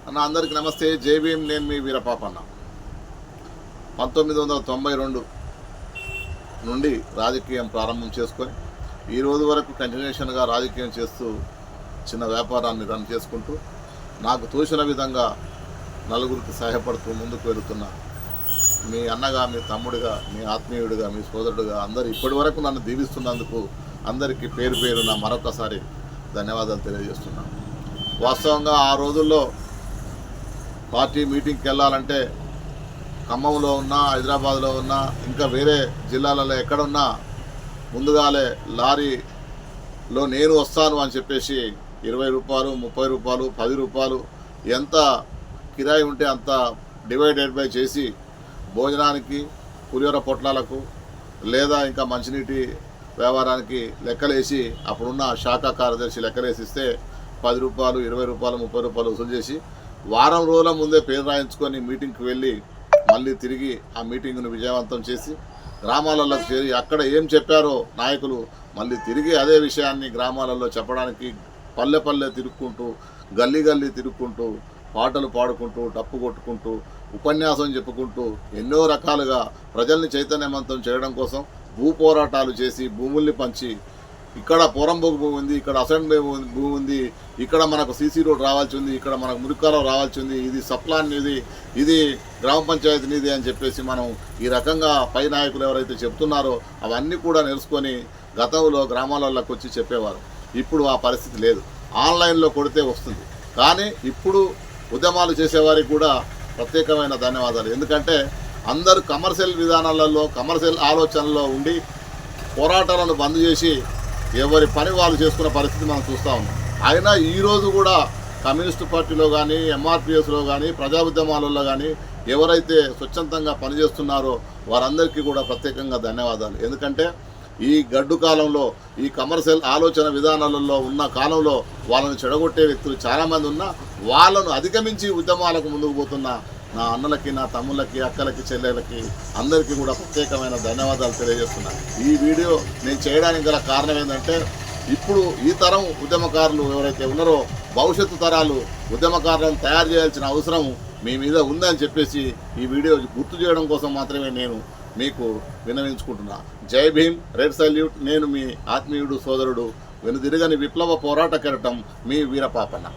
అన్న అందరికీ నమస్తే. జై భీమ్. నేను మీ వీరపాపన్న. 1992 నుండి రాజకీయం ప్రారంభం చేసుకొని ఈ రోజు వరకు కంటిన్యూషన్గా రాజకీయం చేస్తూ చిన్న వ్యాపారాన్ని రన్ చేసుకుంటూ నాకు తోచిన విధంగా నలుగురికి సహాయపడుతూ ముందుకు వెళుతున్న మీ అన్నగా, మీ తమ్ముడిగా, మీ ఆత్మీయుడిగా, మీ సోదరుడిగా అందరూ ఇప్పటి వరకు నన్ను దీవిస్తున్నందుకు అందరికీ పేరు పేరున మరొకసారి ధన్యవాదాలు తెలియజేస్తున్నాను. వాస్తవంగా ఆ రోజుల్లో పార్టీ మీటింగ్కి వెళ్ళాలంటే ఖమ్మంలో ఉన్నా, హైదరాబాద్లో ఉన్నా, ఇంకా వేరే జిల్లాలలో ఎక్కడున్నా ముందుగాలే లారీలో నేను వస్తాను అని చెప్పేసి 20 రూపాయలు, 30 రూపాయలు, 10 రూపాయలు ఎంత కిరాయి ఉంటే అంత డివైడెడ్ బై చేసి భోజనానికి, పులిహోర పొట్లాలకు లేదా ఇంకా మంచినీటి వ్యవహారానికి లెక్కలేసి అప్పుడున్న శాఖ కార్యదర్శి లెక్కలేసిస్తే 10 రూపాయలు, 20 రూపాయలు, 30 రూపాయలు వసూలు చేసి వారం రోజుల ముందే పేరు రాయించుకొని మీటింగ్కి వెళ్ళి మళ్ళీ తిరిగి ఆ మీటింగ్ను విజయవంతం చేసి గ్రామాలలోకి చేరి అక్కడ ఏం చెప్పారో నాయకులు మళ్ళీ తిరిగి అదే విషయాన్ని గ్రామాలలో చెప్పడానికి పల్లె పల్లె తిరుక్కుంటూ, గల్లీ గల్లీ తిరుక్కుంటూ, పాటలు పాడుకుంటూ, డప్పు కొట్టుకుంటూ, ఉపన్యాసం చెప్పుకుంటూ ఎన్నో రకాలుగా ప్రజల్ని చైతన్యవంతం చేయడం కోసం భూ పోరాటాలు చేసి భూముల్ని పంచి ఇక్కడ పోరంబోకు భూమి ఉంది, ఇక్కడ అసెంబ్లీ భూమి ఉంది, ఇక్కడ మనకు సీసీ రోడ్ రావాల్సి ఉంది, ఇక్కడ మనకు మురికాలం రావాల్సి ఉంది, ఇది సప్లాన్ ఇది గ్రామ పంచాయతీ నిధి అని చెప్పేసి మనం ఈ రకంగా పై నాయకులు ఎవరైతే చెప్తున్నారో అవన్నీ కూడా నేర్చుకొని గతంలో గ్రామాలలోకి వచ్చి చెప్పేవారు. ఇప్పుడు ఆ పరిస్థితి లేదు. ఆన్లైన్లో కొడితే వస్తుంది. కానీ ఇప్పుడు ఉద్యమాలు చేసేవారికి కూడా ప్రత్యేకమైన ధన్యవాదాలు. ఎందుకంటే అందరూ కమర్షియల్ విధానాలలో, కమర్షియల్ ఆలోచనలో ఉండి పోరాటాలను బంద్ చేసి ఎవరి పని వాళ్ళు చేసుకున్న పరిస్థితి మనం చూస్తూ ఉన్నాం. అయినా ఈరోజు కూడా కమ్యూనిస్టు పార్టీలో కానీ, ఎంఆర్పిఎస్లో కానీ, ప్రజా ఉద్యమాలలో కానీ ఎవరైతే స్వచ్ఛందంగా పనిచేస్తున్నారో వారందరికీ కూడా ప్రత్యేకంగా ధన్యవాదాలు. ఎందుకంటే ఈ గడ్డు కాలంలో, ఈ కమర్షియల్ ఆలోచన విధానాలలో ఉన్న కాలంలో వాళ్ళని చెడగొట్టే వ్యక్తులు చాలామంది ఉన్నా వాళ్ళను అధిగమించి ఉద్యమాలకు ముందుకు పోతున్న నా అన్నలకి, నా తమ్ముళ్ళకి, అక్కలకి, చెల్లెలకి అందరికీ కూడా ప్రత్యేకమైన ధన్యవాదాలు తెలియజేస్తున్నాను. ఈ వీడియో నేను చేయడానికి గల కారణం ఏంటంటే ఇప్పుడు ఈ తరం ఉద్యమకారులు ఎవరైతే ఉన్నారో భవిష్యత్తు తరాలు ఉద్యమకారులను తయారు చేయాల్సిన అవసరం మీ మీద ఉందని చెప్పేసి ఈ వీడియో గుర్తు చేయడం కోసం మాత్రమే నేను మీకు విన్నవించుకుంటున్నా. జై భీమ్, రెడ్ సల్యూట్. నేను మీ ఆత్మీయుడు, సోదరుడు, వెనుదిరగని విప్లవ పోరాట కెరటం మీ వీరపాపన్న.